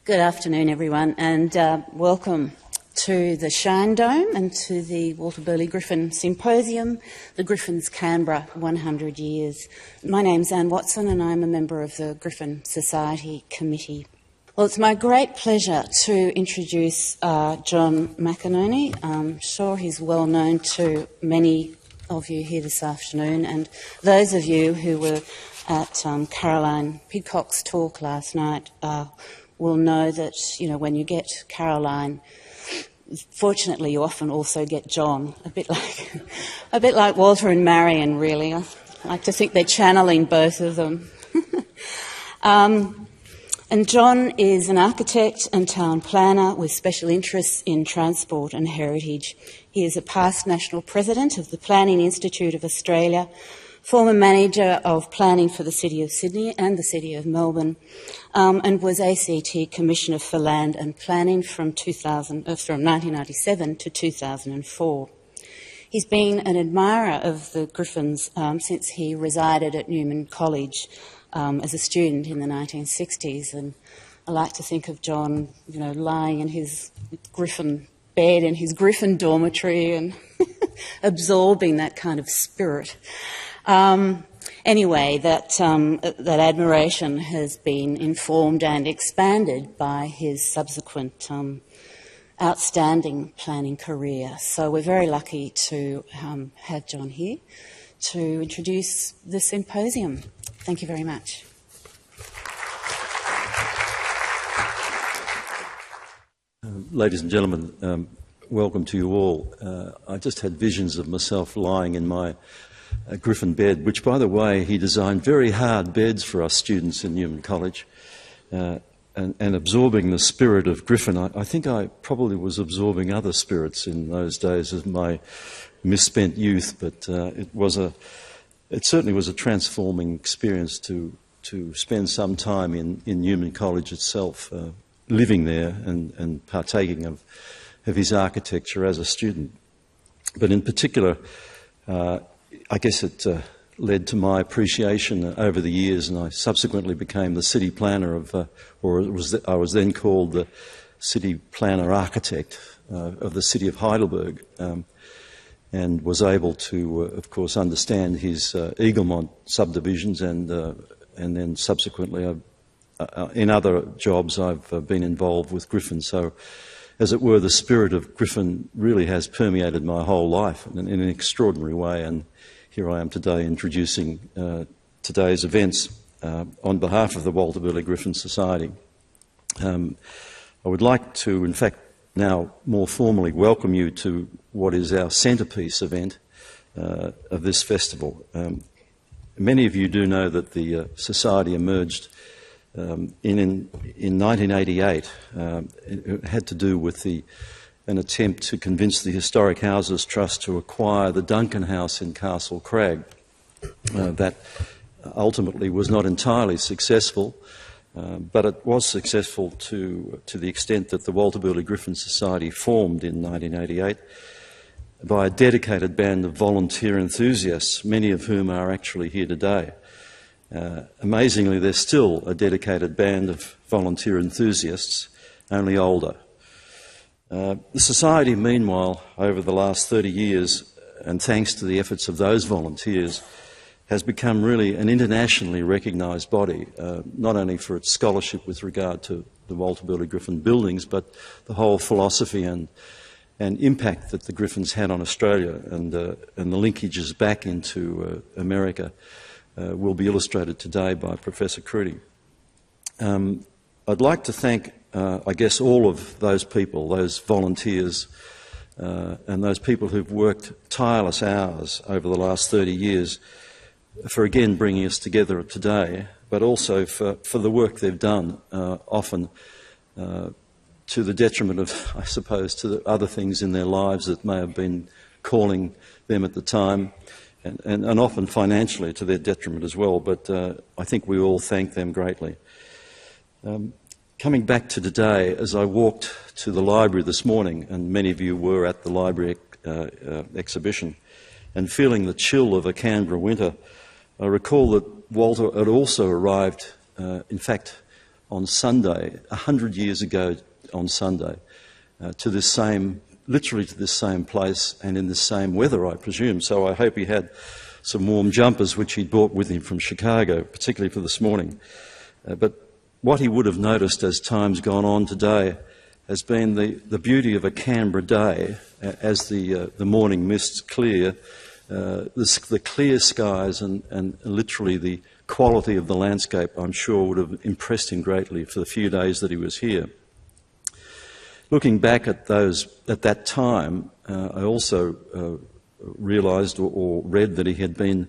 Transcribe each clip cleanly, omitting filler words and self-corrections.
Good afternoon, everyone, and welcome to the Shine Dome and to the Walter Burley Griffin Symposium, the Griffins Canberra 100 Years. My name's Anne Watson and I'm a member of the Griffin Society Committee. Well, it's my great pleasure to introduce John McInerney. I'm sure he's well known to many of you here this afternoon, and those of you who were at Caroline Pidcock's talk last night will know that, you know, when you get Caroline, fortunately you often also get John, a bit like Walter and Marion, really. I like to think they're channeling both of them. And John is an architect and town planner with special interests in transport and heritage. He is a past national president of the Planning Institute of Australia, former manager of planning for the City of Sydney and the City of Melbourne, and was ACT Commissioner for Land and Planning from 1997 to 2004. He's been an admirer of the Griffins since he resided at Newman College as a student in the 1960s, and I like to think of John, you know, lying in his Griffin bed in his Griffin dormitory and absorbing that kind of spirit. Anyway, that admiration has been informed and expanded by his subsequent outstanding planning career. So we're very lucky to have John here to introduce the symposium. Thank you very much. Ladies and gentlemen, welcome to you all. I just had visions of myself lying in my Griffin bed, which, by the way, he designed very hard beds for us students in Newman College, and absorbing the spirit of Griffin. I think I probably was absorbing other spirits in those days of my misspent youth, but it certainly was a transforming experience to spend some time in Newman College itself, living there and partaking of his architecture as a student. But in particular, I guess it led to my appreciation over the years, and I subsequently became the city planner of, I was then called the city planner architect of the city of Heidelberg, and was able to, of course, understand his Eaglemont subdivisions, and then subsequently in other jobs I've been involved with Griffin. So, as it were, the spirit of Griffin really has permeated my whole life in an extraordinary way, and here I am today introducing today's events on behalf of the Walter Burley Griffin Society. I would like to, in fact, now more formally welcome you to what is our centrepiece event of this festival. Many of you do know that the Society emerged in 1988. It had to do with an attempt to convince the Historic Houses Trust to acquire the Duncan House in Castle Crag. That ultimately was not entirely successful, but it was successful to the extent that the Walter Burley Griffin Society formed in 1988 by a dedicated band of volunteer enthusiasts, many of whom are actually here today. Amazingly, there's still a dedicated band of volunteer enthusiasts, only older. The Society, meanwhile, over the last 30 years, and thanks to the efforts of those volunteers, has become really an internationally recognised body, not only for its scholarship with regard to the Walter Burley Griffin buildings, but the whole philosophy and impact that the Griffins had on Australia, and the linkages back into America will be illustrated today by Professor Creech. I'd like to thank, I guess, all of those people, those volunteers, and those people who've worked tireless hours over the last 30 years for again bringing us together today, but also for the work they've done, often to the detriment of, I suppose, to the other things in their lives that may have been calling them at the time, and often financially to their detriment as well, but I think we all thank them greatly. Coming back to today, as I walked to the library this morning, and many of you were at the library exhibition, and feeling the chill of a Canberra winter, I recall that Walter had also arrived, in fact, on Sunday, 100 years ago on Sunday, to this same, literally to this same place and in the same weather, I presume. So I hope he had some warm jumpers which he'd brought with him from Chicago, particularly for this morning. But what he would have noticed as time's gone on today has been the beauty of a Canberra day as the morning mists clear, the clear skies and literally the quality of the landscape, I'm sure, would have impressed him greatly for the few days that he was here. Looking back at that time, I also realised or read that he had been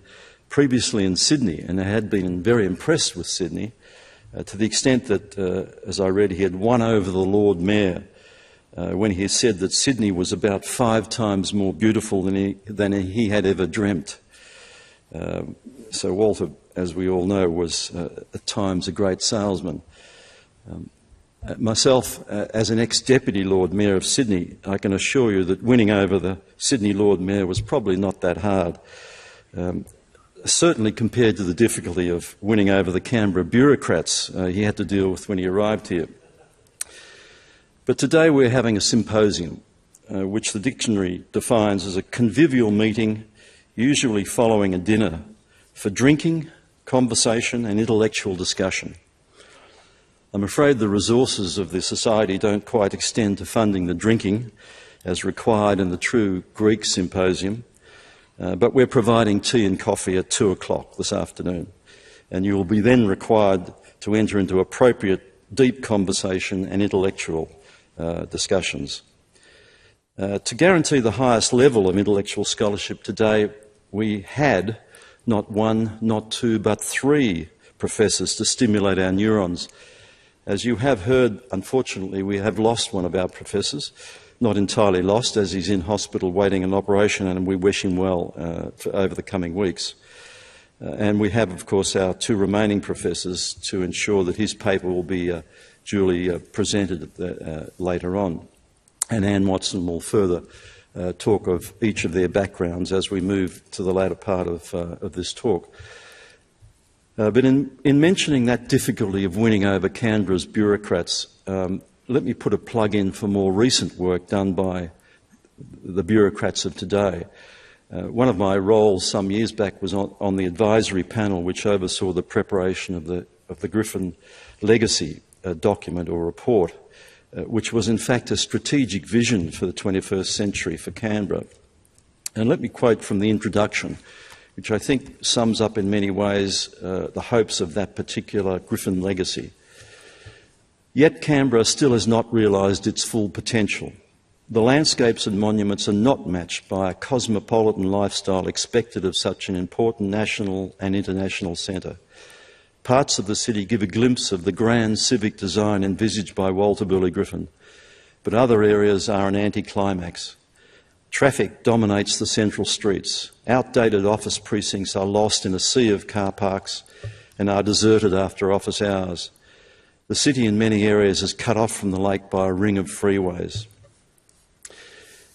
previously in Sydney and had been very impressed with Sydney, to the extent that, as I read, he had won over the Lord Mayor when he said that Sydney was about 5 times more beautiful than he had ever dreamt. So Walter, as we all know, was at times a great salesman. Myself, as an ex-Deputy Lord Mayor of Sydney, I can assure you that winning over the Sydney Lord Mayor was probably not that hard. Certainly compared to the difficulty of winning over the Canberra bureaucrats he had to deal with when he arrived here. But today we're having a symposium, which the dictionary defines as a convivial meeting, usually following a dinner, for drinking, conversation and intellectual discussion. I'm afraid the resources of the Society don't quite extend to funding the drinking as required in the true Greek symposium, but we're providing tea and coffee at 2 o'clock this afternoon, and you will be then required to enter into appropriate deep conversation and intellectual discussions. To guarantee the highest level of intellectual scholarship today, we had not 1, not 2, but 3 professors to stimulate our neurons. As you have heard, unfortunately, we have lost one of our professors. Not entirely lost, as he's in hospital waiting an operation, and we wish him well over the coming weeks. And we have, of course, our 2 remaining professors to ensure that his paper will be duly presented later on. And Anne Watson will further talk of each of their backgrounds as we move to the latter part of this talk. But in mentioning that difficulty of winning over Canberra's bureaucrats, let me put a plug in for more recent work done by the bureaucrats of today. One of my roles some years back was on the advisory panel which oversaw the preparation of the Griffin legacy document or report, which was in fact a strategic vision for the 21st century for Canberra. And let me quote from the introduction, which I think sums up in many ways the hopes of that particular Griffin legacy. Yet Canberra still has not realised its full potential. The landscapes and monuments are not matched by a cosmopolitan lifestyle expected of such an important national and international centre. Parts of the city give a glimpse of the grand civic design envisaged by Walter Burley Griffin, but other areas are an anticlimax. Traffic dominates the central streets. Outdated office precincts are lost in a sea of car parks and are deserted after office hours. The city in many areas is cut off from the lake by a ring of freeways.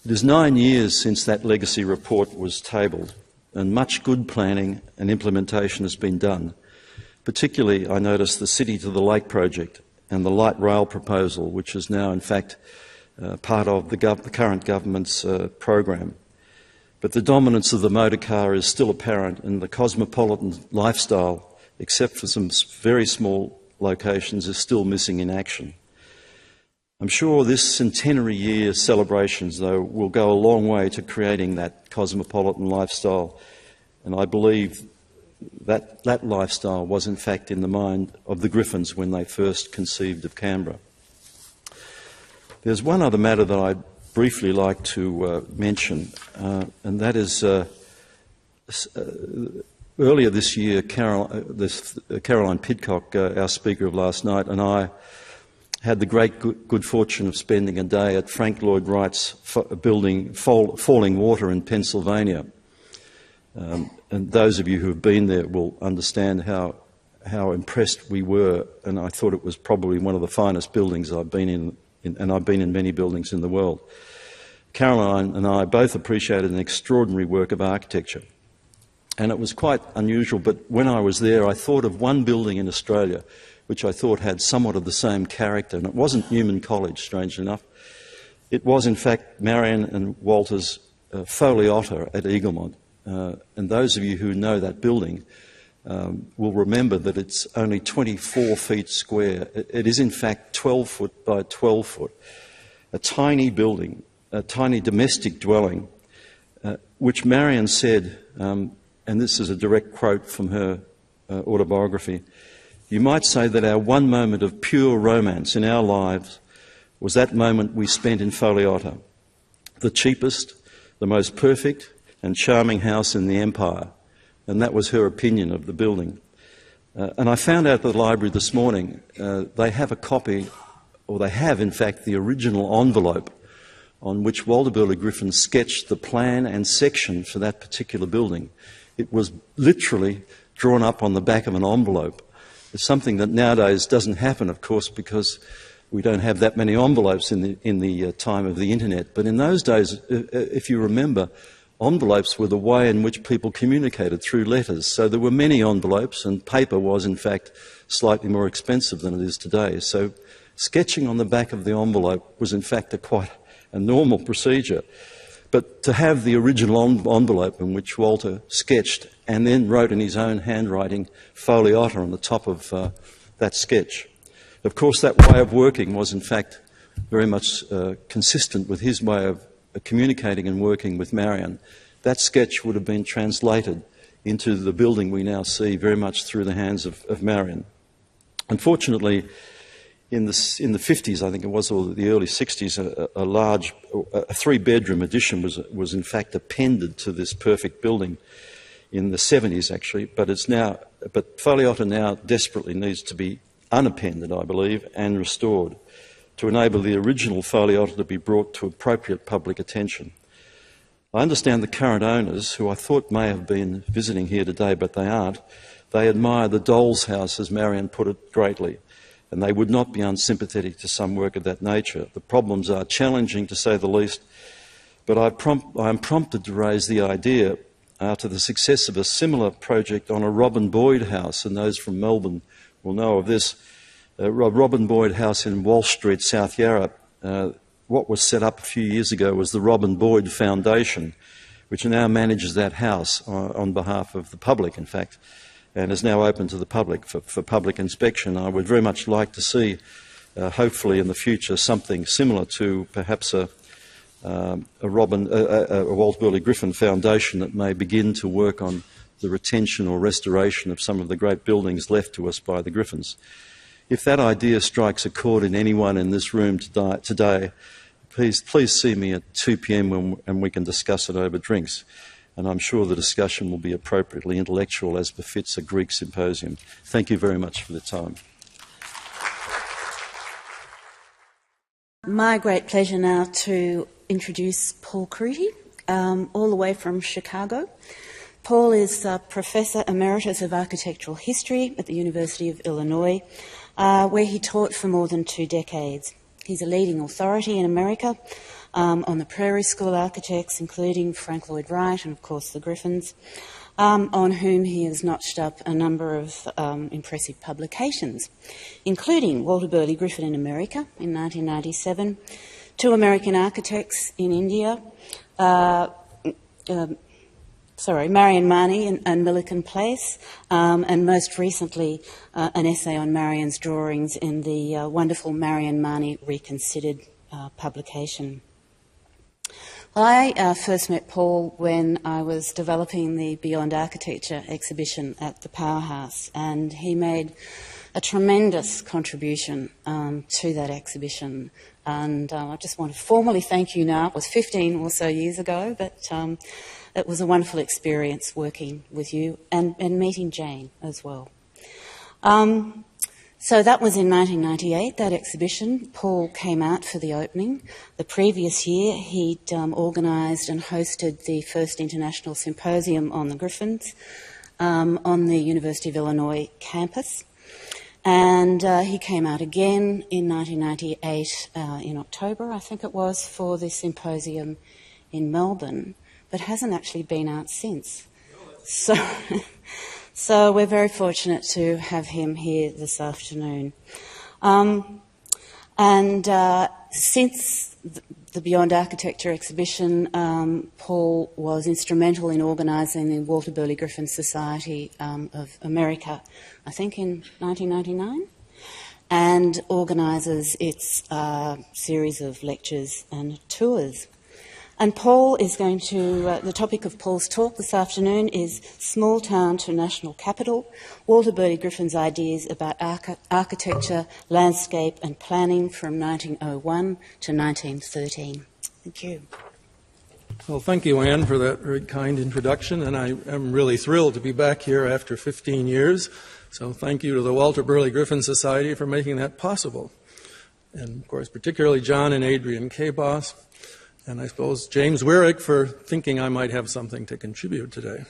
It is 9 years since that legacy report was tabled, and much good planning and implementation has been done. Particularly, I noticed the City to the Lake project and the light rail proposal, which is now in fact part of the current government's program. But the dominance of the motor car is still apparent, and the cosmopolitan lifestyle, except for some very small locations, is still missing in action. I'm sure this centenary year celebrations, though, will go a long way to creating that cosmopolitan lifestyle, and I believe that that lifestyle was in fact in the mind of the Griffins when they first conceived of Canberra. There's one other matter that I'd briefly like to mention, and that is earlier this year, Caroline Pidcock, our speaker of last night, and I had the great good fortune of spending a day at Frank Lloyd Wright's building Falling Water in Pennsylvania. And those of you who have been there will understand how impressed we were, and I thought it was probably one of the finest buildings I've been in, and I've been in many buildings in the world. Caroline and I both appreciated an extraordinary work of architecture. And it was quite unusual, but when I was there, I thought of one building in Australia which I thought had somewhat of the same character. And it wasn't Newman College, strangely enough. It was, in fact, Marion and Walter's Foley Otto at Eaglemont. And those of you who know that building will remember that it's only 24 feet square. It is, in fact, 12 foot by 12 foot. A tiny building, a tiny domestic dwelling, which Marion said, and this is a direct quote from her autobiography, "You might say that our one moment of pure romance in our lives was that moment we spent in Foley Otto, the cheapest, the most perfect and charming house in the empire." And that was her opinion of the building. And I found out at the library this morning they have a copy, or they have in fact the original envelope on which Walter Burley Griffin sketched the plan and section for that particular building. It was literally drawn up on the back of an envelope. It's something that nowadays doesn't happen, of course, because we don't have that many envelopes in the time of the internet. But in those days, if you remember, envelopes were the way in which people communicated, through letters. So there were many envelopes, and paper was, in fact, slightly more expensive than it is today. So sketching on the back of the envelope was, in fact, quite a normal procedure. But to have the original envelope in which Walter sketched and then wrote in his own handwriting Foley Otto on the top of that sketch. Of course, that way of working was, in fact, very much consistent with his way of communicating and working with Marion. That sketch would have been translated into the building we now see very much through the hands of Marion. Unfortunately, in the 50s, I think it was, or the early 60s, a large, a three-bedroom addition was in fact appended to this perfect building in the 70s, actually. But Foley Otto now desperately needs to be unappended, I believe, and restored to enable the original Foley Otto to be brought to appropriate public attention. I understand the current owners, who I thought may have been visiting here today, but they aren't, they admire the doll's house, as Marion put it, greatly, and they would not be unsympathetic to some work of that nature. The problems are challenging, to say the least, but I am prompted to raise the idea after the success of a similar project on a Robin Boyd house, and those from Melbourne will know of this. Robin Boyd House in Walsh Street, South Yarra. What was set up a few years ago was the Robin Boyd Foundation, which now manages that house on behalf of the public, in fact, and is now open to the public for public inspection. I would very much like to see, hopefully in the future, something similar to perhaps a Walter Burley Griffin Foundation that may begin to work on the retention or restoration of some of the great buildings left to us by the Griffins. If that idea strikes a chord in anyone in this room today, please see me at 2 p.m. and we can discuss it over drinks. And I'm sure the discussion will be appropriately intellectual, as befits a Greek symposium. Thank you very much for the time. My great pleasure now to introduce Paul Creech, all the way from Chicago. Paul is Professor Emeritus of Architectural History at the University of Illinois, where he taught for more than 2 decades. He's a leading authority in America on the Prairie School architects, including Frank Lloyd Wright and, of course, the Griffins, on whom he has notched up a number of impressive publications, including Walter Burley Griffin in America in 1997, 2 American Architects in India, Marion Marnie and Milliken Place, and most recently an essay on Marion's drawings in the wonderful Marion Marnie Reconsidered publication. I first met Paul when I was developing the Beyond Architecture exhibition at the Powerhouse, and he made a tremendous contribution to that exhibition. And I just want to formally thank you now. It was 15 or so years ago, but it was a wonderful experience working with you and meeting Jane as well. So that was in 1998, that exhibition. Paul came out for the opening. The previous year, he'd organised and hosted the first international symposium on the Griffins on the University of Illinois campus. And he came out again in 1998, in October, I think it was, for the symposium in Melbourne, but hasn't actually been out since. So we're very fortunate to have him here this afternoon. Since the Beyond Architecture exhibition, Paul was instrumental in organising the Walter Burley Griffin Society of America, I think in 1999, and organises its series of lectures and tours. And Paul is going to, the topic of Paul's talk this afternoon is Small Town to National Capital, Walter Burley Griffin's Ideas about Architecture, Landscape and Planning from 1901 to 1913. Thank you. Well, thank you, Anne, for that very kind introduction, and I am really thrilled to be back here after 15 years. So thank you to the Walter Burley Griffin Society for making that possible. And, of course, particularly John and Adrian Kabos. And I suppose James Wyrick for thinking I might have something to contribute today.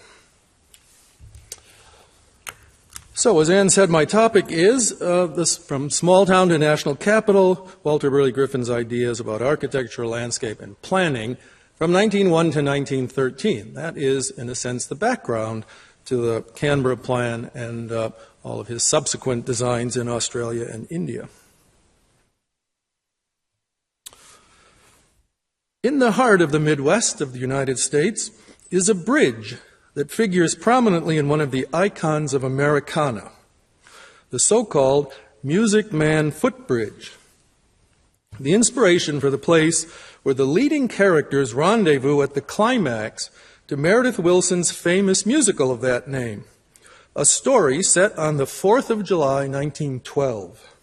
So, as Anne said, my topic is this from small town to national capital, Walter Burley Griffin's ideas about architecture, landscape, and planning from 1901 to 1913. That is, in a sense, the background to the Canberra plan and all of his subsequent designs in Australia and India. In the heart of the Midwest of the United States is a bridge that figures prominently in one of the icons of Americana, the so-called Music Man Footbridge. The inspiration for the place were the leading characters' rendezvous at the climax to Meredith Willson's famous musical of that name, a story set on the 4th of July, 1912.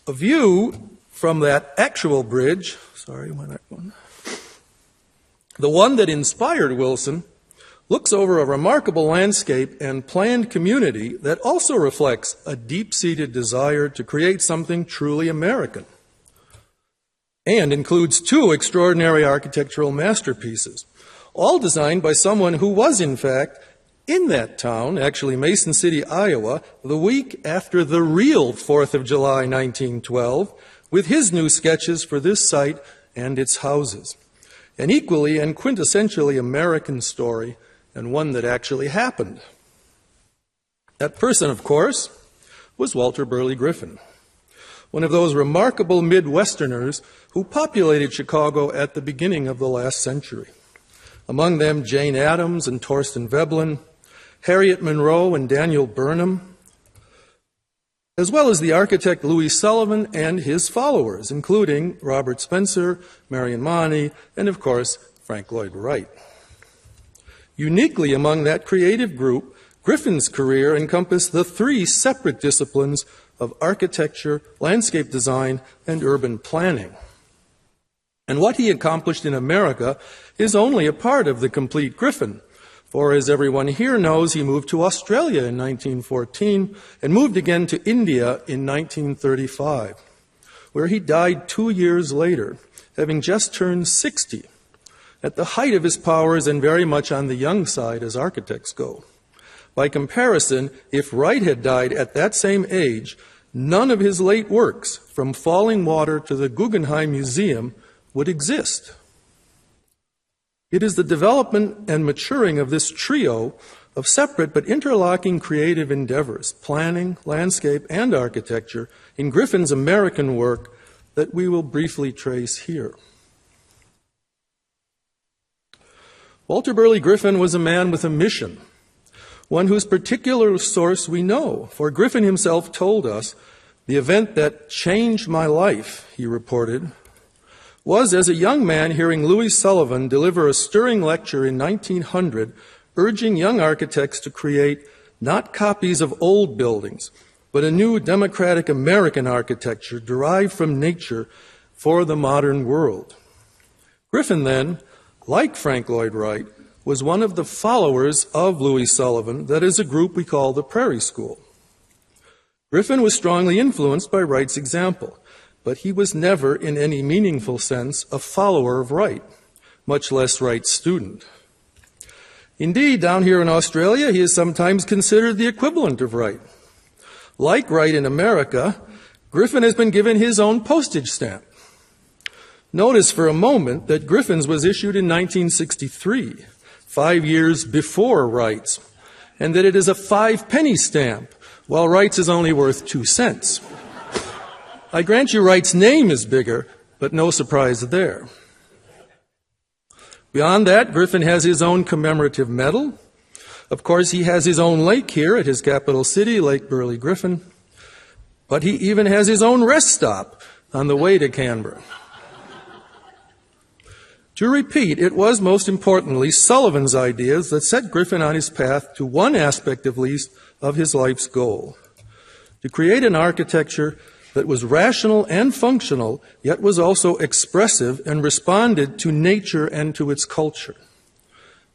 A view from that actual bridge, the one that inspired Willson, looks over a remarkable landscape and planned community that also reflects a deep-seated desire to create something truly American, and includes two extraordinary architectural masterpieces, all designed by someone who was, in fact, in that town, actually Mason City, Iowa, the week after the real 4th of July, 1912, with his new sketches for this site and its houses. An equally and quintessentially American story, and one that actually happened. That person, of course, was Walter Burley Griffin, one of those remarkable Midwesterners who populated Chicago at the beginning of the last century. Among them, Jane Addams and Torsten Veblen, Harriet Monroe and Daniel Burnham, as well as the architect Louis Sullivan and his followers, including Robert Spencer, Marion Mahoney, and of course, Frank Lloyd Wright. Uniquely among that creative group, Griffin's career encompassed the three separate disciplines of architecture, landscape design, and urban planning. And what he accomplished in America is only a part of the complete Griffin. For as everyone here knows, he moved to Australia in 1914 and moved again to India in 1935, where he died 2 years later, having just turned 60, at the height of his powers and very much on the young side as architects go. By comparison, if Wright had died at that same age, none of his late works, from Falling Water to the Guggenheim Museum, would exist. It is the development and maturing of this trio of separate but interlocking creative endeavors, planning, landscape, and architecture, in Griffin's American work that we will briefly trace here. Walter Burley Griffin was a man with a mission, one whose particular source we know, for Griffin himself told us, "The event that changed my life," he reported, was as a young man hearing Louis Sullivan deliver a stirring lecture in 1900 urging young architects to create not copies of old buildings, but a new democratic American architecture derived from nature for the modern world. Griffin then, like Frank Lloyd Wright, was one of the followers of Louis Sullivan, that is a group we call the Prairie School. Griffin was strongly influenced by Wright's example, but he was never, in any meaningful sense, a follower of Wright, much less Wright's student. Indeed, down here in Australia, he is sometimes considered the equivalent of Wright. Like Wright in America, Griffin has been given his own postage stamp. Notice for a moment that Griffin's was issued in 1963, 5 years before Wright's, and that it is a 5-penny stamp, while Wright's is only worth 2 cents. I grant you Wright's name is bigger, but no surprise there. Beyond that, Griffin has his own commemorative medal. Of course, he has his own lake here at his capital city, Lake Burley, Griffin. But he even has his own rest stop on the way to Canberra. To repeat, it was most importantly Sullivan's ideas that set Griffin on his path to one aspect, at least, of his life's goal: to create an architecture that was rational and functional, yet was also expressive and responded to nature and to its culture.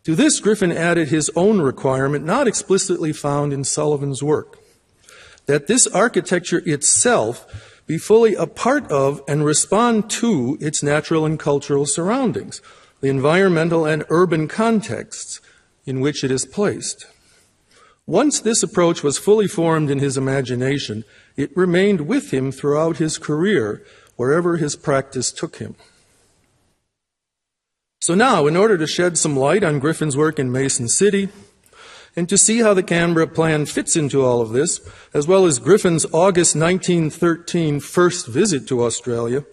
To this, Griffin added his own requirement, not explicitly found in Sullivan's work, that this architecture itself be fully a part of and respond to its natural and cultural surroundings, the environmental and urban contexts in which it is placed. Once this approach was fully formed in his imagination, it remained with him throughout his career, wherever his practice took him. So now, in order to shed some light on Griffin's work in Mason City, and to see how the Canberra plan fits into all of this, as well as Griffin's August 1913 first visit to Australia,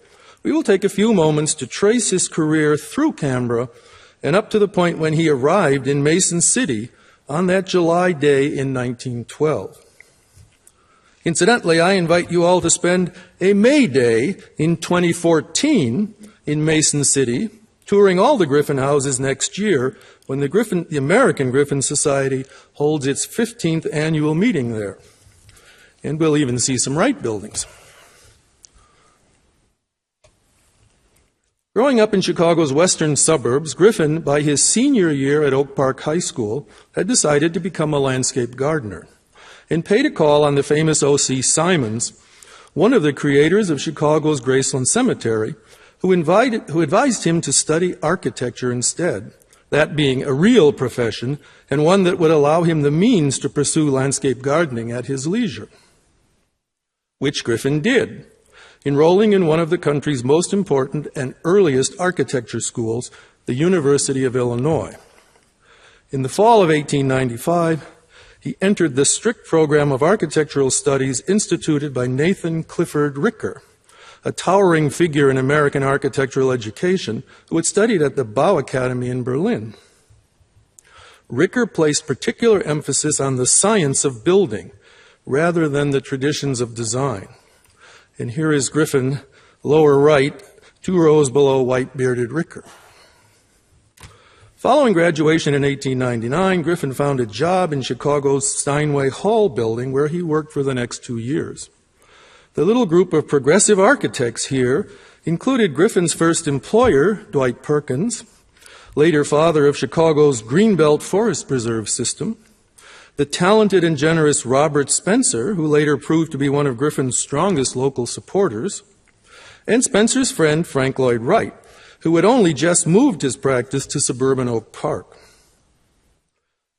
we will take a few moments to trace his career through Canberra and up to the point when he arrived in Mason City on that July day in 1912. Incidentally, I invite you all to spend a May Day in 2014 in Mason City, touring all the Griffin houses next year when the American Griffin Society holds its 15th annual meeting there. And we'll even see some Wright buildings. Growing up in Chicago's western suburbs, Griffin, by his senior year at Oak Park High School, had decided to become a landscape gardener and paid a call on the famous O.C. Simons, one of the creators of Chicago's Graceland Cemetery, who advised him to study architecture instead, that being a real profession and one that would allow him the means to pursue landscape gardening at his leisure. Which Griffin did, enrolling in one of the country's most important and earliest architecture schools, the University of Illinois. In the fall of 1895, he entered the strict program of architectural studies instituted by Nathan Clifford Ricker, a towering figure in American architectural education who had studied at the Bau Academy in Berlin. Ricker placed particular emphasis on the science of building rather than the traditions of design. And here is Griffin, lower right, 2 rows below white-bearded Ricker. Following graduation in 1899, Griffin found a job in Chicago's Steinway Hall building where he worked for the next 2 years. The little group of progressive architects here included Griffin's first employer, Dwight Perkins, later father of Chicago's Greenbelt Forest Preserve system, the talented and generous Robert Spencer, who later proved to be one of Griffin's strongest local supporters, and Spencer's friend Frank Lloyd Wright, who had only just moved his practice to suburban Oak Park.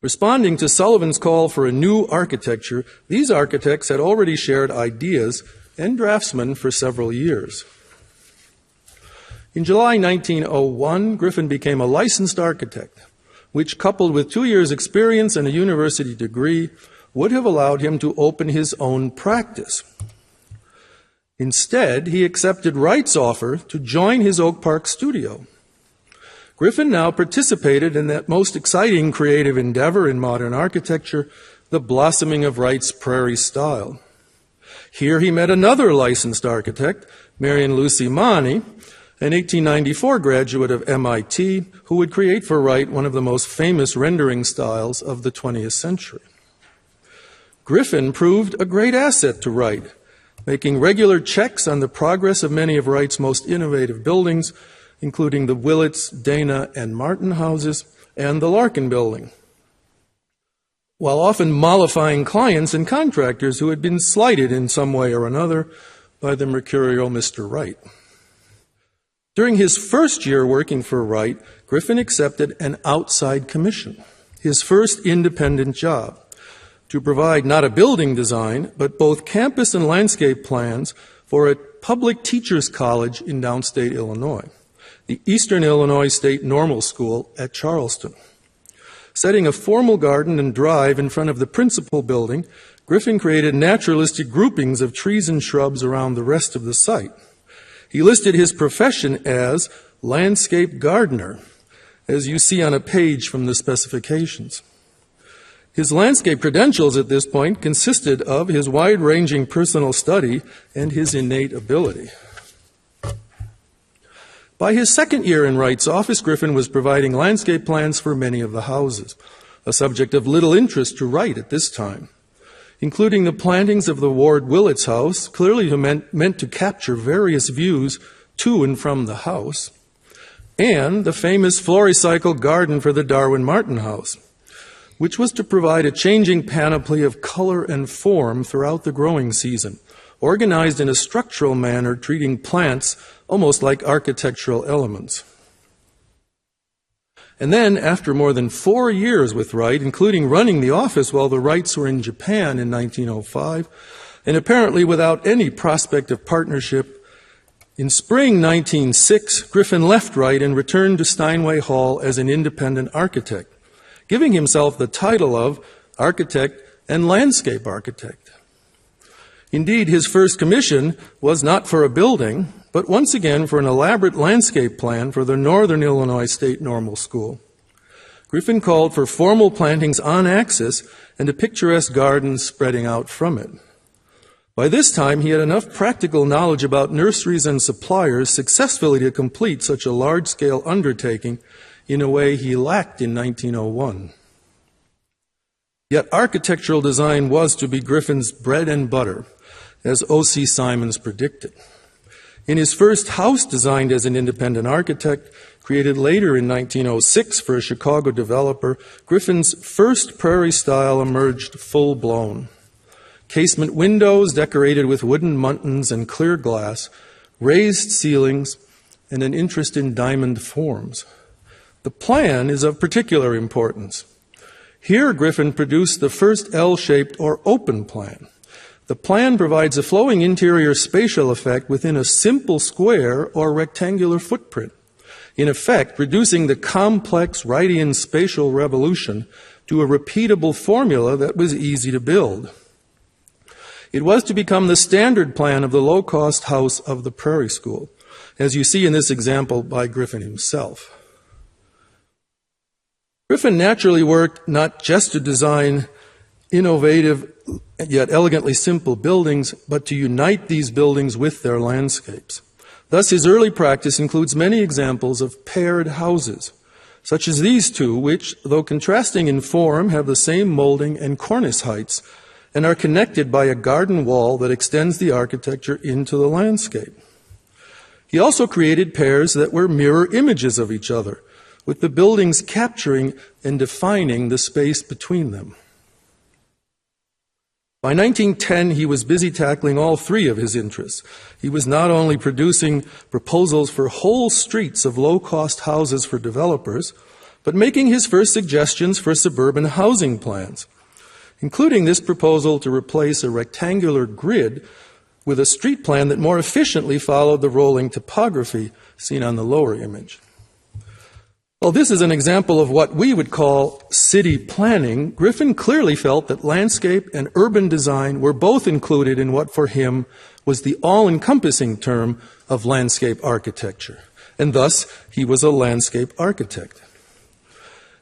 Responding to Sullivan's call for a new architecture, these architects had already shared ideas and draftsmen for several years. In July 1901, Griffin became a licensed architect, which, coupled with 2 years' experience and a university degree, would have allowed him to open his own practice. Instead, he accepted Wright's offer to join his Oak Park studio. Griffin now participated in that most exciting creative endeavor in modern architecture, the blossoming of Wright's Prairie Style. Here he met another licensed architect, Marion Lucy Mahoney, an 1894 graduate of MIT, who would create for Wright one of the most famous rendering styles of the 20th century. Griffin proved a great asset to Wright, making regular checks on the progress of many of Wright's most innovative buildings, including the Willits, Dana, and Martin houses, and the Larkin building, while often mollifying clients and contractors who had been slighted in some way or another by the mercurial Mr. Wright. During his first year working for Wright, Griffin accepted an outside commission, his first independent job, to provide not a building design, but both campus and landscape plans for a public teachers' college in downstate Illinois, the Eastern Illinois State Normal School at Charleston. Setting a formal garden and drive in front of the principal building, Griffin created naturalistic groupings of trees and shrubs around the rest of the site. He listed his profession as landscape gardener, as you see on a page from the specifications. His landscape credentials at this point consisted of his wide-ranging personal study and his innate ability. By his second year in Wright's office, Griffin was providing landscape plans for many of the houses, a subject of little interest to Wright at this time, including the plantings of the Ward Willets house, clearly meant to capture various views to and from the house, and the famous floricycle garden for the Darwin Martin house, which was to provide a changing panoply of color and form throughout the growing season, organized in a structural manner, treating plants almost like architectural elements. And then, after more than 4 years with Wright, including running the office while the Wrights were in Japan in 1905, and apparently without any prospect of partnership, in spring 1906, Griffin left Wright and returned to Steinway Hall as an independent architect, giving himself the title of architect and landscape architect. Indeed, his first commission was not for a building, but once again for an elaborate landscape plan for the Northern Illinois State Normal School. Griffin called for formal plantings on axis and a picturesque garden spreading out from it. By this time, he had enough practical knowledge about nurseries and suppliers successfully to complete such a large-scale undertaking in a way he lacked in 1901. Yet architectural design was to be Griffin's bread and butter, as O.C. Simons predicted. In his first house, designed as an independent architect, created later in 1906 for a Chicago developer, Griffin's first Prairie Style emerged full-blown. Casement windows decorated with wooden muntins and clear glass, raised ceilings, and an interest in diamond forms. The plan is of particular importance. Here, Griffin produced the first L-shaped or open plan. The plan provides a flowing interior spatial effect within a simple square or rectangular footprint, in effect reducing the complex Wrightian spatial revolution to a repeatable formula that was easy to build. It was to become the standard plan of the low-cost house of the Prairie School, as you see in this example by Griffin himself. Griffin naturally worked not just to design innovative yet elegantly simple buildings, but to unite these buildings with their landscapes. Thus, his early practice includes many examples of paired houses, such as these two, which, though contrasting in form, have the same molding and cornice heights, and are connected by a garden wall that extends the architecture into the landscape. He also created pairs that were mirror images of each other, with the buildings capturing and defining the space between them. By 1910, he was busy tackling all three of his interests. He was not only producing proposals for whole streets of low-cost houses for developers, but making his first suggestions for suburban housing plans, including this proposal to replace a rectangular grid with a street plan that more efficiently followed the rolling topography seen on the lower image. Well, this is an example of what we would call city planning. Griffin clearly felt that landscape and urban design were both included in what for him was the all-encompassing term of landscape architecture, and thus he was a landscape architect.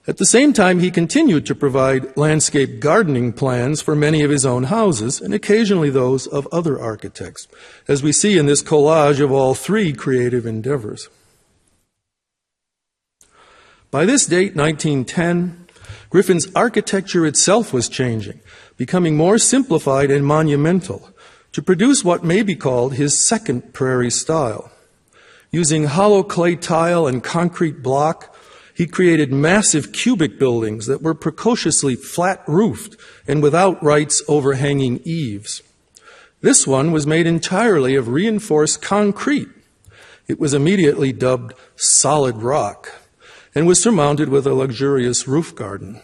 At the same time, he continued to provide landscape gardening plans for many of his own houses and occasionally those of other architects, as we see in this collage of all three creative endeavors. By this date, 1910, Griffin's architecture itself was changing, becoming more simplified and monumental, to produce what may be called his second Prairie Style. Using hollow clay tile and concrete block, he created massive cubic buildings that were precociously flat-roofed and without Wright's overhanging eaves. This one was made entirely of reinforced concrete. It was immediately dubbed solid rock, and was surmounted with a luxurious roof garden.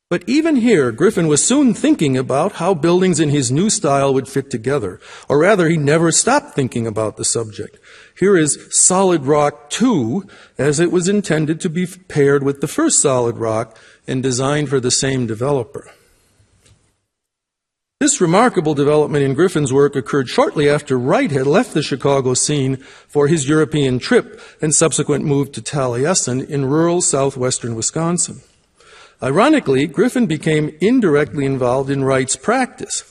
But even here, Griffin was soon thinking about how buildings in his new style would fit together. Or rather, he never stopped thinking about the subject. Here is Solid Rock 2, as it was intended to be paired with the first Solid Rock and designed for the same developer. This remarkable development in Griffin's work occurred shortly after Wright had left the Chicago scene for his European trip and subsequent move to Taliesin in rural southwestern Wisconsin. Ironically, Griffin became indirectly involved in Wright's practice.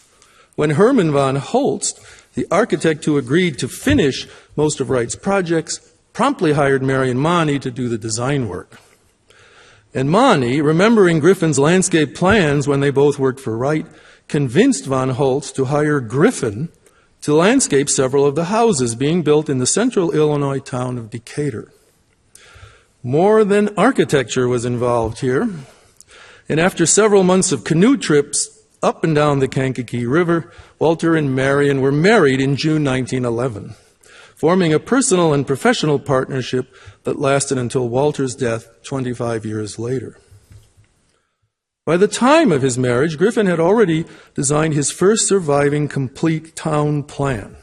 When Herman von Holst, the architect who agreed to finish most of Wright's projects, promptly hired Marion Money to do the design work. And Money, remembering Griffin's landscape plans when they both worked for Wright, convinced von Holst to hire Griffin to landscape several of the houses being built in the central Illinois town of Decatur. More than architecture was involved here. And after several months of canoe trips up and down the Kankakee River, Walter and Marion were married in June 1911, forming a personal and professional partnership that lasted until Walter's death 25 years later. By the time of his marriage, Griffin had already designed his first surviving complete town plan,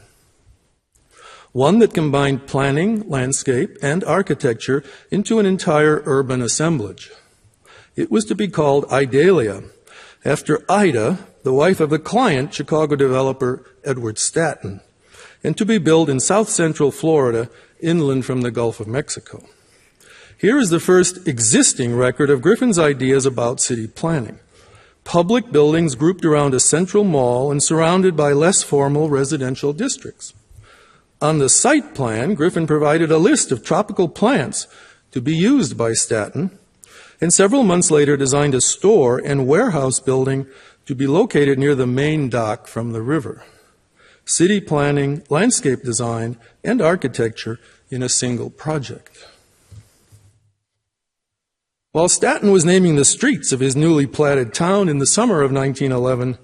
one that combined planning, landscape, and architecture into an entire urban assemblage. It was to be called Idalia, after Ida, the wife of the client, Chicago developer Edward Stanton, and to be built in south-central Florida, inland from the Gulf of Mexico. Here is the first existing record of Griffin's ideas about city planning. Public buildings grouped around a central mall and surrounded by less formal residential districts. On the site plan, Griffin provided a list of tropical plants to be used by Stanton, and several months later designed a store and warehouse building to be located near the main dock from the river. City planning, landscape design, and architecture in a single project. While Stanton was naming the streets of his newly platted town in the summer of 1911,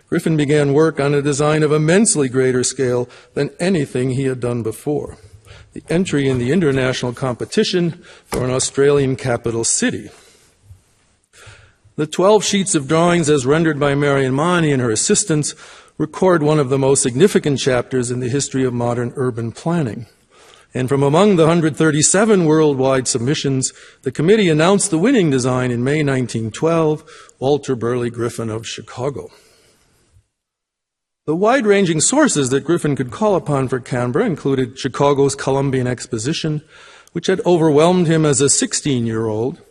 Griffin began work on a design of immensely greater scale than anything he had done before: the entry in the international competition for an Australian capital city. The 12 sheets of drawings, as rendered by Marion Money and her assistants, record one of the most significant chapters in the history of modern urban planning. And from among the 137 worldwide submissions, the committee announced the winning design in May 1912, Walter Burley Griffin of Chicago. The wide-ranging sources that Griffin could call upon for Canberra included Chicago's Columbian Exposition, which had overwhelmed him as a 16-year-old,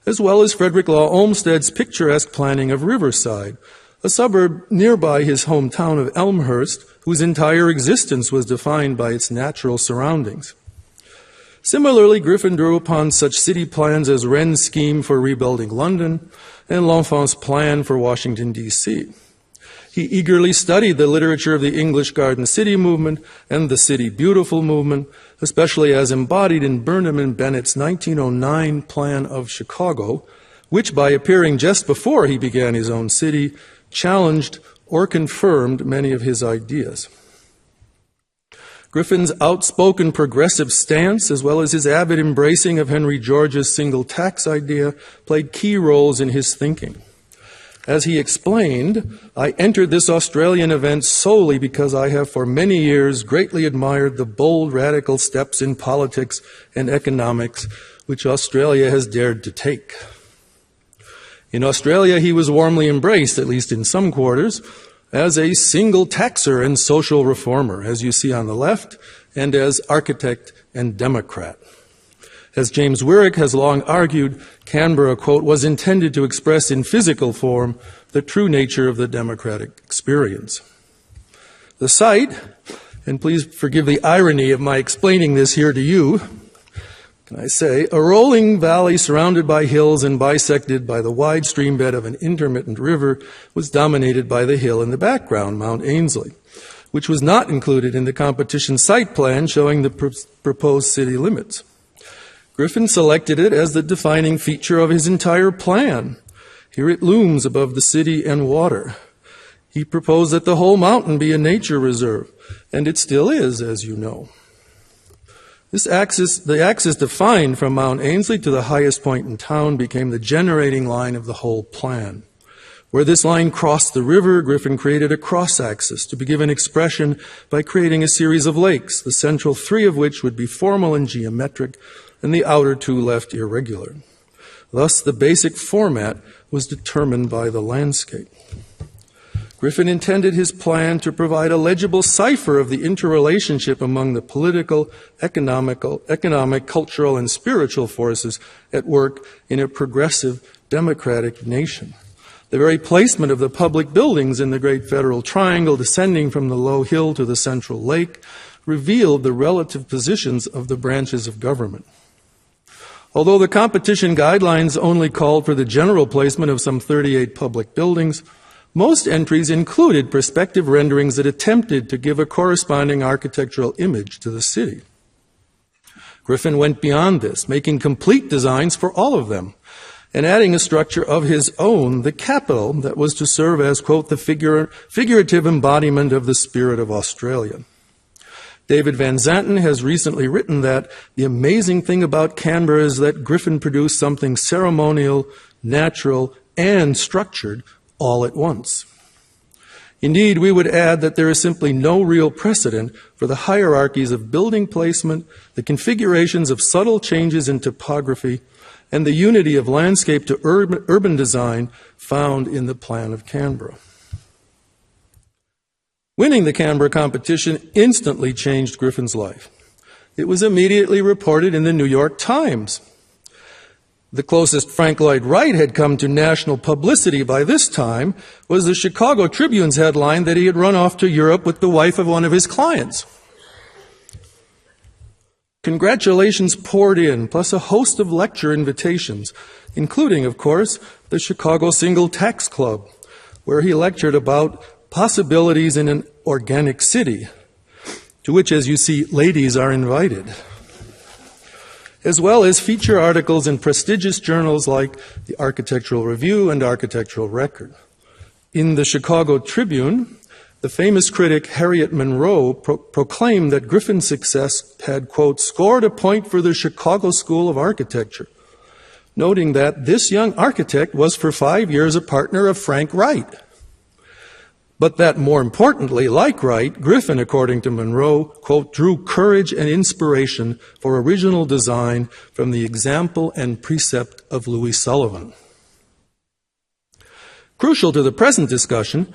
as well as Frederick Law Olmsted's picturesque planning of Riverside, a suburb nearby his hometown of Elmhurst, whose entire existence was defined by its natural surroundings. Similarly, Griffin drew upon such city plans as Wren's scheme for rebuilding London and L'Enfant's plan for Washington, D.C. He eagerly studied the literature of the English Garden City movement and the City Beautiful movement, especially as embodied in Burnham and Bennett's 1909 plan of Chicago, which, by appearing just before he began his own city, challenged or confirmed many of his ideas. Griffin's outspoken progressive stance, as well as his avid embracing of Henry George's single tax idea, played key roles in his thinking. As he explained, "I entered this Australian event solely because I have for many years greatly admired the bold radical steps in politics and economics which Australia has dared to take." In Australia, he was warmly embraced, at least in some quarters, as a single taxer and social reformer, as you see on the left, and as architect and Democrat. As James Wyrick has long argued, Canberra, quote, was intended to express in physical form the true nature of the democratic experience. The site, and please forgive the irony of my explaining this here to you, can I say, a rolling valley surrounded by hills and bisected by the wide stream bed of an intermittent river, was dominated by the hill in the background, Mount Ainslie, which was not included in the competition site plan showing the proposed city limits. Griffin selected it as the defining feature of his entire plan. Here it looms above the city and water. He proposed that the whole mountain be a nature reserve, and it still is, as you know. The axis defined from Mount Ainslie to the highest point in town became the generating line of the whole plan. Where this line crossed the river, Griffin created a cross-axis to be given expression by creating a series of lakes, the central three of which would be formal and geometric, and the outer two left irregular. Thus, the basic format was determined by the landscape. Griffin intended his plan to provide a legible cipher of the interrelationship among the political, economic, cultural, and spiritual forces at work in a progressive, democratic nation. The very placement of the public buildings in the Great Federal Triangle, descending from the low hill to the central lake, revealed the relative positions of the branches of government. Although the competition guidelines only called for the general placement of some 38 public buildings, most entries included perspective renderings that attempted to give a corresponding architectural image to the city. Griffin went beyond this, making complete designs for all of them, and adding a structure of his own, the capital, that was to serve as, quote, the figurative embodiment of the spirit of Australia. David Van Zanten has recently written that the amazing thing about Canberra is that Griffin produced something ceremonial, natural, and structured all at once. Indeed, we would add that there is simply no real precedent for the hierarchies of building placement, the configurations of subtle changes in topography, and the unity of landscape to urban design found in the plan of Canberra. Winning the Canberra competition instantly changed Griffin's life. It was immediately reported in the New York Times. The closest Frank Lloyd Wright had come to national publicity by this time was the Chicago Tribune's headline that he had run off to Europe with the wife of one of his clients. Congratulations poured in, plus a host of lecture invitations, including, of course, the Chicago Single Tax Club, where he lectured about possibilities in an organic city, to which, as you see, ladies are invited, as well as feature articles in prestigious journals like the Architectural Review and Architectural Record. In the Chicago Tribune, the famous critic Harriet Monroe proclaimed that Griffin's success had, quote, scored a point for the Chicago School of Architecture, noting that this young architect was for 5 years a partner of Frank Wright. But that more importantly, like Wright, Griffin, according to Monroe, quote, drew courage and inspiration for original design from the example and precept of Louis Sullivan. Crucial to the present discussion,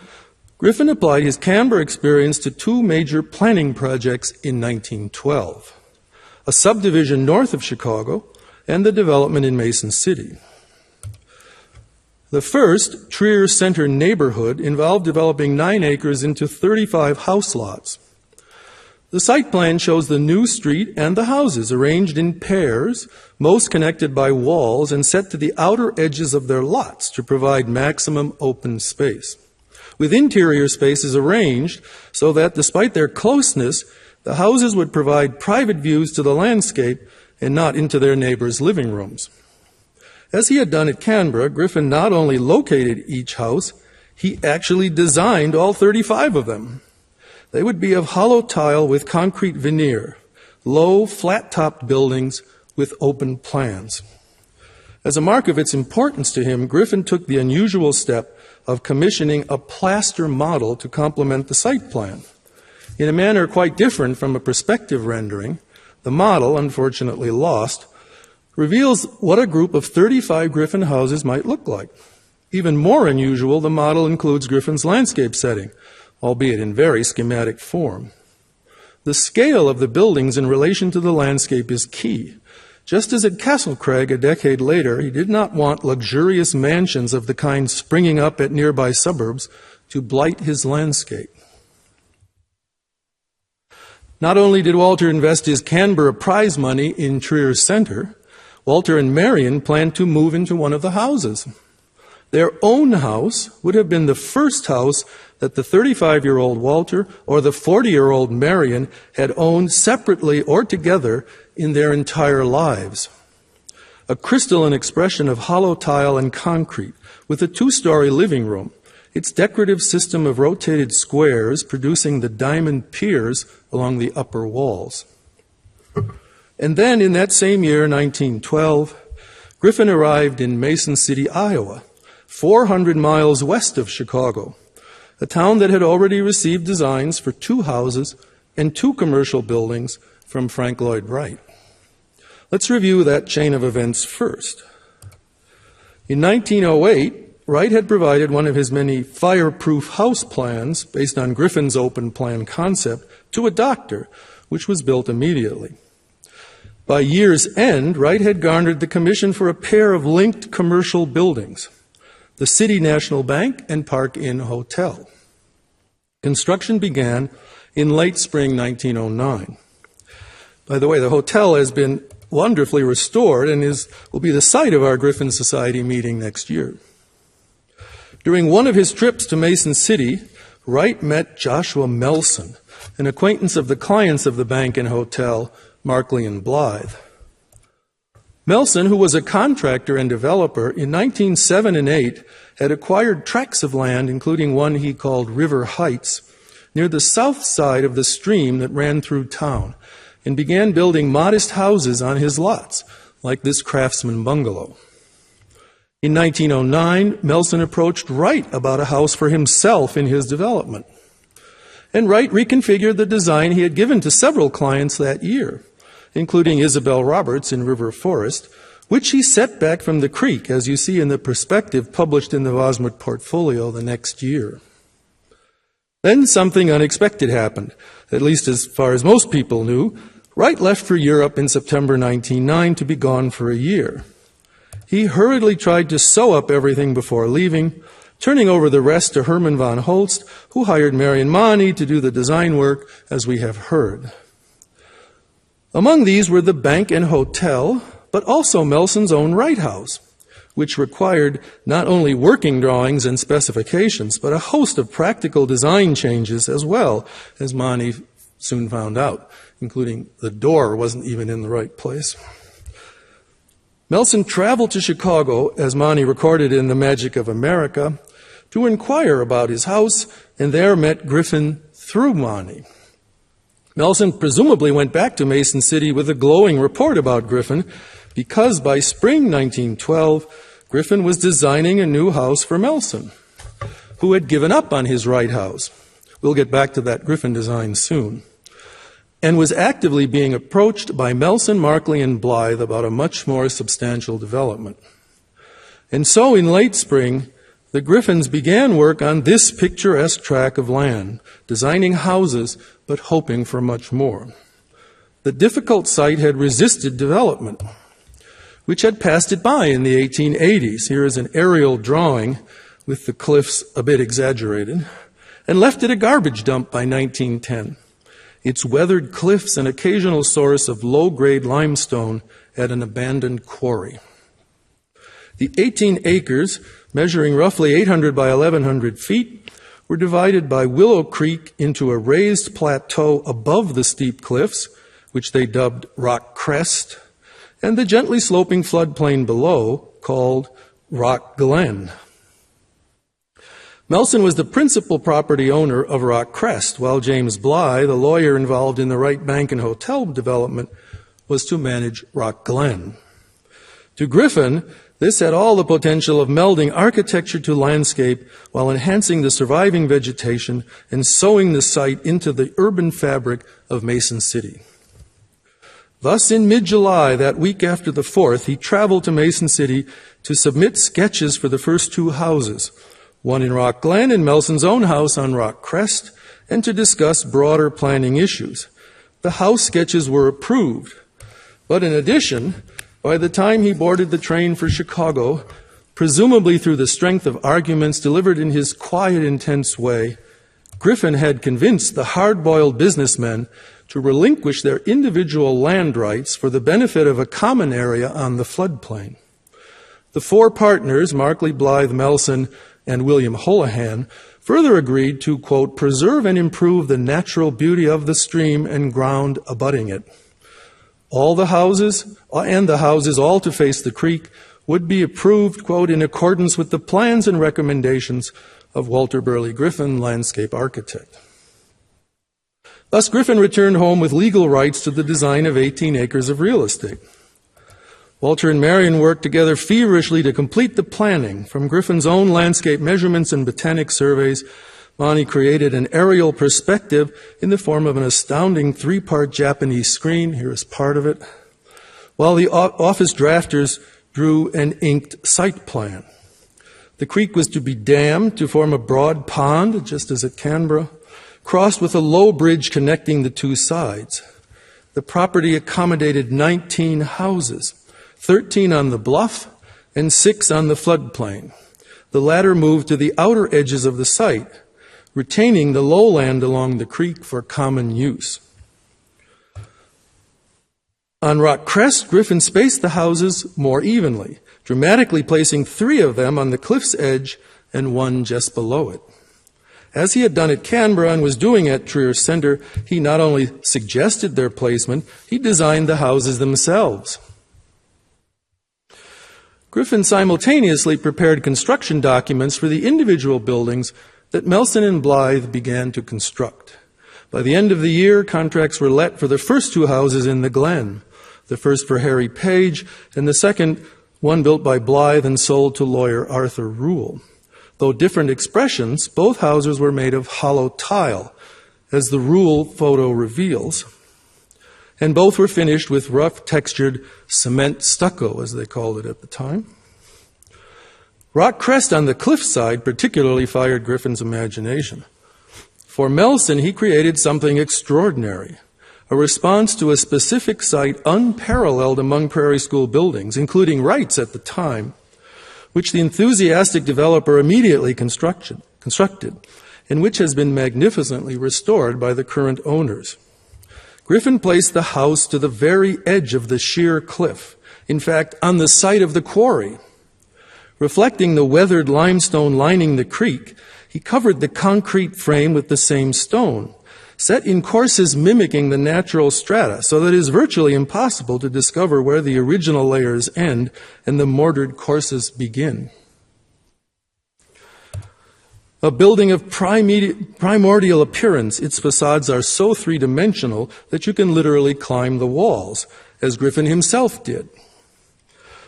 Griffin applied his Canberra experience to two major planning projects in 1912, a subdivision north of Chicago and the development in Mason City. The first, Trier Center neighborhood, involved developing 9 acres into 35 house lots. The site plan shows the new street and the houses arranged in pairs, most connected by walls and set to the outer edges of their lots to provide maximum open space, with interior spaces arranged so that, despite their closeness, the houses would provide private views to the landscape and not into their neighbors' living rooms. As he had done at Canberra, Griffin not only located each house, he actually designed all 35 of them. They would be of hollow tile with concrete veneer, low, flat-topped buildings with open plans. As a mark of its importance to him, Griffin took the unusual step of commissioning a plaster model to complement the site plan. In a manner quite different from a perspective rendering, the model, unfortunately lost, reveals what a group of 35 Griffin houses might look like. Even more unusual, the model includes Griffin's landscape setting, albeit in very schematic form. The scale of the buildings in relation to the landscape is key. Just as at Castle Craig a decade later, he did not want luxurious mansions of the kind springing up at nearby suburbs to blight his landscape. Not only did Walter invest his Canberra prize money in Trier Center, Walter and Marion planned to move into one of the houses. Their own house would have been the first house that the 35-year-old Walter or the 40-year-old Marion had owned separately or together in their entire lives. A crystalline expression of hollow tile and concrete with a 2-story living room, its decorative system of rotated squares producing the diamond piers along the upper walls. And then in that same year, 1912, Griffin arrived in Mason City, Iowa, 400 miles west of Chicago, a town that had already received designs for 2 houses and 2 commercial buildings from Frank Lloyd Wright. Let's review that chain of events first. In 1908, Wright had provided one of his many fireproof house plans based on Griffin's open plan concept to a doctor, which was built immediately. By year's end, Wright had garnered the commission for a pair of linked commercial buildings, the City National Bank and Park Inn Hotel. Construction began in late spring 1909. By the way, the hotel has been wonderfully restored and will be the site of our Griffin Society meeting next year. During one of his trips to Mason City, Wright met Joshua Melson, an acquaintance of the clients of the bank and hotel, Markley and Blythe. Melson, who was a contractor and developer, in 1907 and 8 had acquired tracts of land, including one he called River Heights, near the south side of the stream that ran through town, and began building modest houses on his lots, like this craftsman bungalow. In 1909, Melson approached Wright about a house for himself in his development. And Wright reconfigured the design he had given to several clients that year, including Isabel Roberts in River Forest, which he set back from the creek, as you see in the perspective published in the Vosmert portfolio the next year. Then something unexpected happened, at least as far as most people knew. Wright left for Europe in September 1909 to be gone for a year. He hurriedly tried to sew up everything before leaving, turning over the rest to Herman von Holst, who hired Marion Money to do the design work, as we have heard. Among these were the bank and hotel, but also Melson's own Wright House, which required not only working drawings and specifications, but a host of practical design changes as well, as Money soon found out, including the door wasn't even in the right place. Melson traveled to Chicago, as Money recorded in The Magic of America, to inquire about his house, and there met Griffin through Money. Melson presumably went back to Mason City with a glowing report about Griffin, because by spring 1912, Griffin was designing a new house for Melson, who had given up on his Wright House. We'll get back to that Griffin design soon. And was actively being approached by Melson, Markley, and Blythe about a much more substantial development. And so in late spring, the Griffins began work on this picturesque tract of land, designing houses, but hoping for much more. The difficult site had resisted development, which had passed it by in the 1880s. Here is an aerial drawing with the cliffs a bit exaggerated, and left it a garbage dump by 1910. Its weathered cliffs an occasional source of low-grade limestone at an abandoned quarry. The 18 acres, measuring roughly 800 by 1,100 feet, were divided by Willow Creek into a raised plateau above the steep cliffs, which they dubbed Rock Crest, and the gently sloping floodplain below, called Rock Glen. Melson was the principal property owner of Rock Crest, while James Blythe, the lawyer involved in the Wright Bank and Hotel development, was to manage Rock Glen. To Griffin, this had all the potential of melding architecture to landscape while enhancing the surviving vegetation and sewing the site into the urban fabric of Mason City. Thus, in mid-July, that week after the 4th, he traveled to Mason City to submit sketches for the first 2 houses, one in Rock Glen and Melson's own house on Rock Crest, and to discuss broader planning issues. The house sketches were approved, but in addition, by the time he boarded the train for Chicago, presumably through the strength of arguments delivered in his quiet, intense way, Griffin had convinced the hard-boiled businessmen to relinquish their individual land rights for the benefit of a common area on the floodplain. The 4 partners, Markley, Blythe, Melson, and William Holohan, further agreed to, quote, preserve and improve the natural beauty of the stream and ground abutting it. All the houses, and the houses all to face the creek, would be approved, quote, in accordance with the plans and recommendations of Walter Burley Griffin, landscape architect. Thus, Griffin returned home with legal rights to the design of 18 acres of real estate. Walter and Marion worked together feverishly to complete the planning. From Griffin's own landscape measurements and botanic surveys, Monty created an aerial perspective in the form of an astounding 3-part Japanese screen. Here is part of it. While the office drafters drew an inked site plan. The creek was to be dammed to form a broad pond, just as at Canberra, crossed with a low bridge connecting the two sides. The property accommodated 19 houses, 13 on the bluff and 6 on the floodplain. The latter moved to the outer edges of the site, retaining the lowland along the creek for common use. On Rock Crest, Griffin spaced the houses more evenly, dramatically placing 3 of them on the cliff's edge and 1 just below it. As he had done at Canberra and was doing at Trier Centre, he not only suggested their placement, he designed the houses themselves. Griffin simultaneously prepared construction documents for the individual buildings that Melson and Blythe began to construct. By the end of the year, contracts were let for the first 2 houses in the Glen, the first for Harry Page, and the second one built by Blythe and sold to lawyer Arthur Rule. Though different expressions, both houses were made of hollow tile, as the Rule photo reveals, and both were finished with rough textured cement stucco, as they called it at the time. Rock Crest on the cliffside particularly fired Griffin's imagination. For Melson, he created something extraordinary, a response to a specific site unparalleled among Prairie School buildings, including Wright's at the time, which the enthusiastic developer immediately constructed, and which has been magnificently restored by the current owners. Griffin placed the house to the very edge of the sheer cliff, in fact, on the site of the quarry. Reflecting the weathered limestone lining the creek, he covered the concrete frame with the same stone, set in courses mimicking the natural strata, so that it is virtually impossible to discover where the original layers end and the mortared courses begin. A building of primordial appearance, its facades are so three-dimensional that you can literally climb the walls, as Griffin himself did.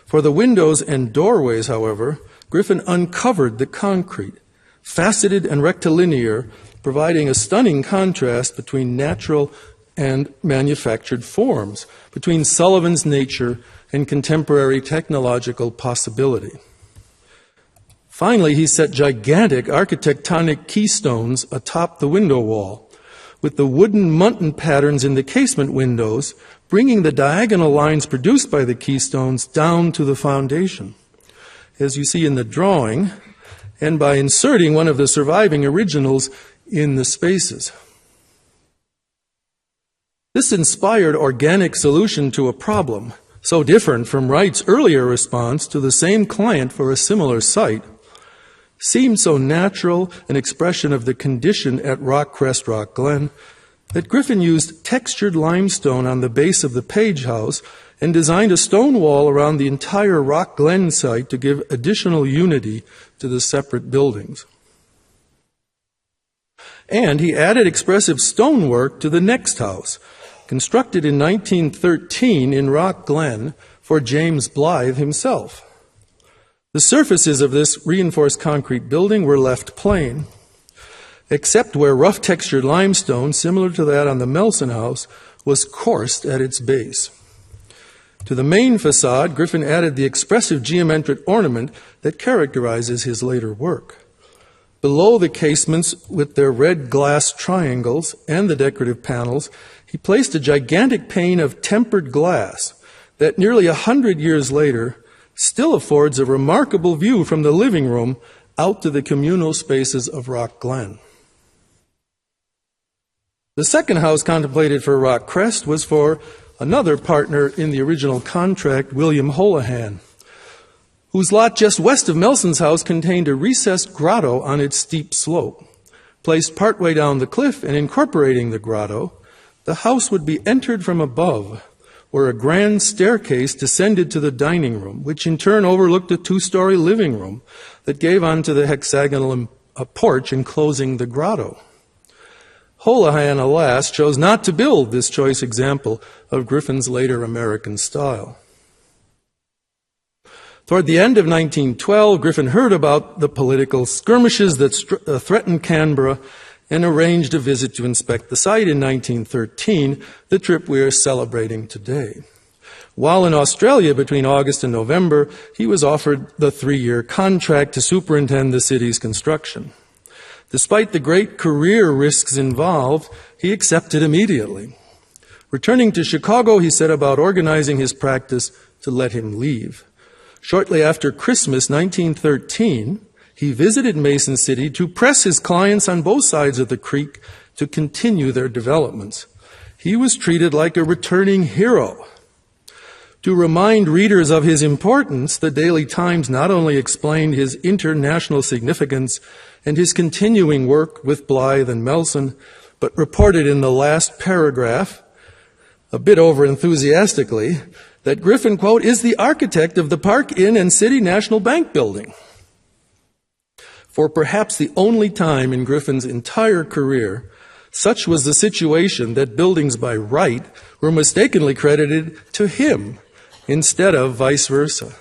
For the windows and doorways, however, Griffin uncovered the concrete, faceted and rectilinear, providing a stunning contrast between natural and manufactured forms, between Sullivan's nature and contemporary technological possibility. Finally, he set gigantic architectonic keystones atop the window wall, with the wooden muntin patterns in the casement windows bringing the diagonal lines produced by the keystones down to the foundation, as you see in the drawing, and by inserting one of the surviving originals in the spaces. This inspired organic solution to a problem, so different from Wright's earlier response to the same client for a similar site, seemed so natural an expression of the condition at Rock Crest, Rock Glen, that Griffin used textured limestone on the base of the Page House and designed a stone wall around the entire Rock Glen site to give additional unity to the separate buildings. And he added expressive stonework to the next house, constructed in 1913 in Rock Glen for James Blythe himself. The surfaces of this reinforced concrete building were left plain, except where rough textured limestone, similar to that on the Melson house, was coursed at its base. To the main facade, Griffin added the expressive geometric ornament that characterizes his later work. Below the casements with their red glass triangles and the decorative panels, he placed a gigantic pane of tempered glass that nearly 100 years later still affords a remarkable view from the living room out to the communal spaces of Rock Glen. The second house contemplated for Rock Crest was for another partner in the original contract, William Holohan, whose lot just west of Melson's house contained a recessed grotto on its steep slope. Placed partway down the cliff and incorporating the grotto, the house would be entered from above, where a grand staircase descended to the dining room, which in turn overlooked a 2-story living room that gave onto the hexagonal porch enclosing the grotto. Holohan, alas, chose not to build this choice example of Griffin's later American style. Toward the end of 1912, Griffin heard about the political skirmishes that threatened Canberra and arranged a visit to inspect the site in 1913, the trip we are celebrating today. While in Australia between August and November, he was offered the 3-year contract to superintend the city's construction. Despite the great career risks involved, he accepted immediately. Returning to Chicago, he set about organizing his practice to let him leave. Shortly after Christmas 1913, he visited Mason City to press his clients on both sides of the creek to continue their developments. He was treated like a returning hero. To remind readers of his importance, the Daily Times not only explained his international significance and his continuing work with Blythe and Melson, but reported in the last paragraph, a bit over-enthusiastically, that Griffin, quote, is the architect of the Park Inn and City National Bank building. For perhaps the only time in Griffin's entire career, such was the situation that buildings by right were mistakenly credited to him instead of vice versa.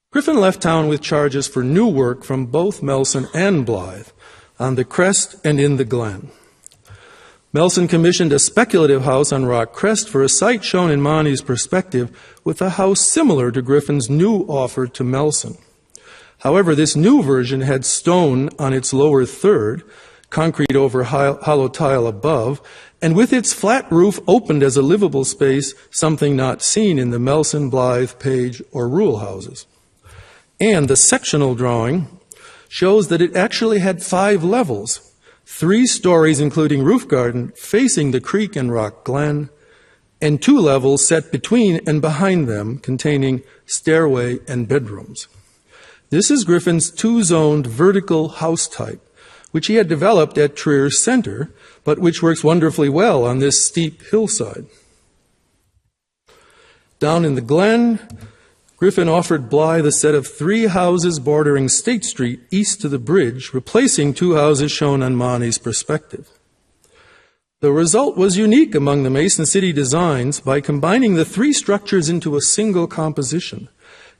Griffin left town with charges for new work from both Melson and Blythe on the Crest and in the Glen. Melson commissioned a speculative house on Rock Crest for a site shown in Monty's perspective with a house similar to Griffin's new offer to Melson. However, this new version had stone on its lower third, concrete over hollow tile above, and with its flat roof opened as a livable space, something not seen in the Melson, Blythe, Page, or Rule houses. And the sectional drawing shows that it actually had 5 levels, 3 stories including roof garden facing the creek and Rock Glen, and 2 levels set between and behind them containing stairway and bedrooms. This is Griffin's 2-zoned vertical house type, which he had developed at Trier Center, but which works wonderfully well on this steep hillside. Down in the Glen, Griffin offered Blythe a set of 3 houses bordering State Street east to the bridge, replacing 2 houses shown on Monty's perspective. The result was unique among the Mason City designs by combining the 3 structures into a single composition,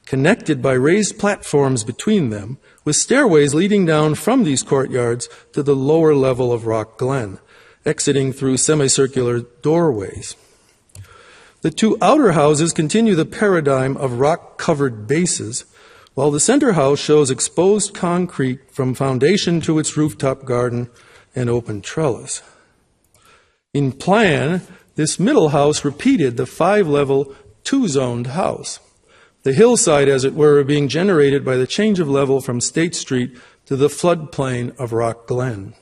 connected by raised platforms between them, with stairways leading down from these courtyards to the lower level of Rock Glen, exiting through semicircular doorways. The 2 outer houses continue the paradigm of rock-covered bases, while the center house shows exposed concrete from foundation to its rooftop garden and open trellis. In plan, this middle house repeated the 5-level, 2-zoned house, the hillside, as it were, being generated by the change of level from State Street to the floodplain of Rock Glen.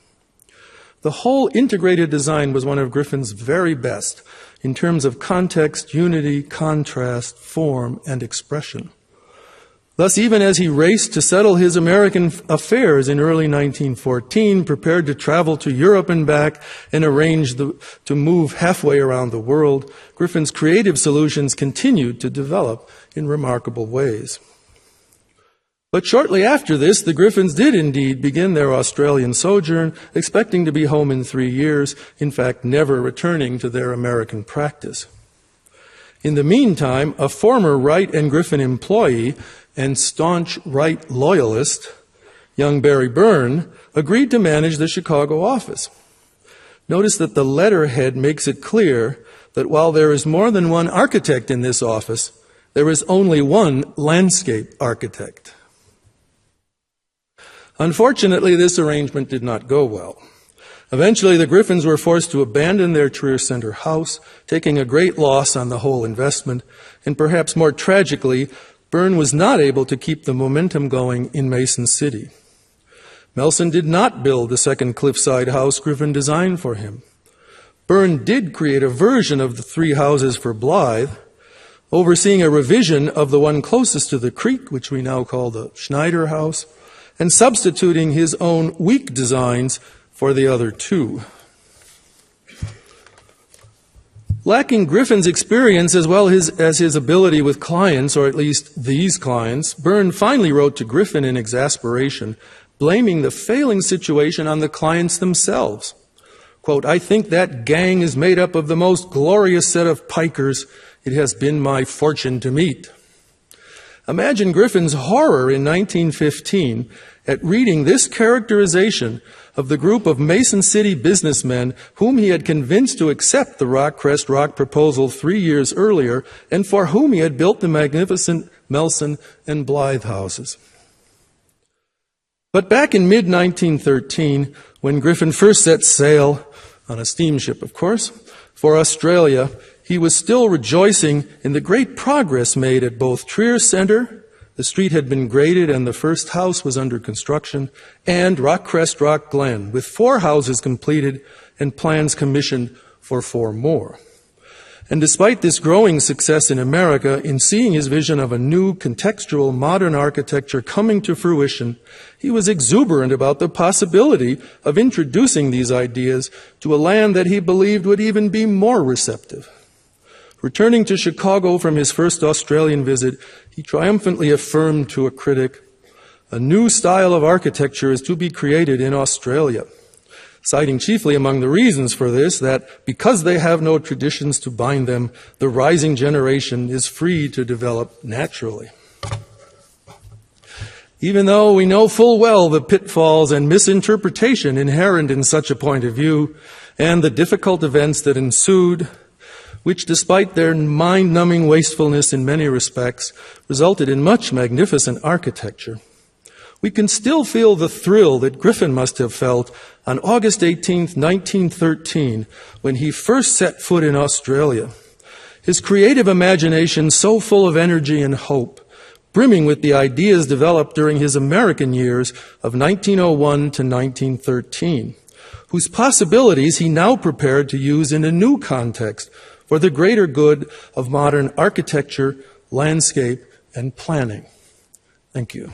The whole integrated design was one of Griffin's very best in terms of context, unity, contrast, form, and expression. Thus, even as he raced to settle his American affairs in early 1914, prepared to travel to Europe and back and arrange to move halfway around the world, Griffin's creative solutions continued to develop in remarkable ways. But shortly after this, the Griffins did indeed begin their Australian sojourn, expecting to be home in 3 years, in fact, never returning to their American practice. In the meantime, a former Wright and Griffin employee and staunch Wright loyalist, young Barry Byrne, agreed to manage the Chicago office. Notice that the letterhead makes it clear that while there is more than one architect in this office, there is only one landscape architect. Unfortunately, this arrangement did not go well. Eventually, the Griffins were forced to abandon their Trier Center house, taking a great loss on the whole investment, and perhaps more tragically, Byrne was not able to keep the momentum going in Mason City. Melson did not build the second cliffside house Griffin designed for him. Byrne did create a version of the 3 houses for Blythe, overseeing a revision of the one closest to the creek, which we now call the Schneider House, and substituting his own weak designs for the other 2. Lacking Griffin's experience as well as his ability with clients, or at least these clients, Byrne finally wrote to Griffin in exasperation, blaming the failing situation on the clients themselves. Quote, "I think that gang is made up of the most glorious set of pikers it has been my fortune to meet." Imagine Griffin's horror in 1915 at reading this characterization of the group of Mason City businessmen whom he had convinced to accept the Crest Rock proposal 3 years earlier and for whom he had built the magnificent Melson and Blythe houses. But back in mid-1913, when Griffin first set sail, on a steamship of course, for Australia, he was still rejoicing in the great progress made at both Trier Centre, the street had been graded and the first house was under construction, and Crest Rock Glen, with 4 houses completed and plans commissioned for 4 more. And despite this growing success in America, in seeing his vision of a new contextual modern architecture coming to fruition, he was exuberant about the possibility of introducing these ideas to a land that he believed would even be more receptive. Returning to Chicago from his first Australian visit, he triumphantly affirmed to a critic, "A new style of architecture is to be created in Australia," citing chiefly among the reasons for this that because they have no traditions to bind them, the rising generation is free to develop naturally. Even though we know full well the pitfalls and misinterpretation inherent in such a point of view and the difficult events that ensued, which despite their mind-numbing wastefulness in many respects, resulted in much magnificent architecture, we can still feel the thrill that Griffin must have felt on August 18, 1913, when he first set foot in Australia. His creative imagination so full of energy and hope, brimming with the ideas developed during his American years of 1901 to 1913, whose possibilities he now prepared to use in a new context for the greater good of modern architecture, landscape, and planning. Thank you.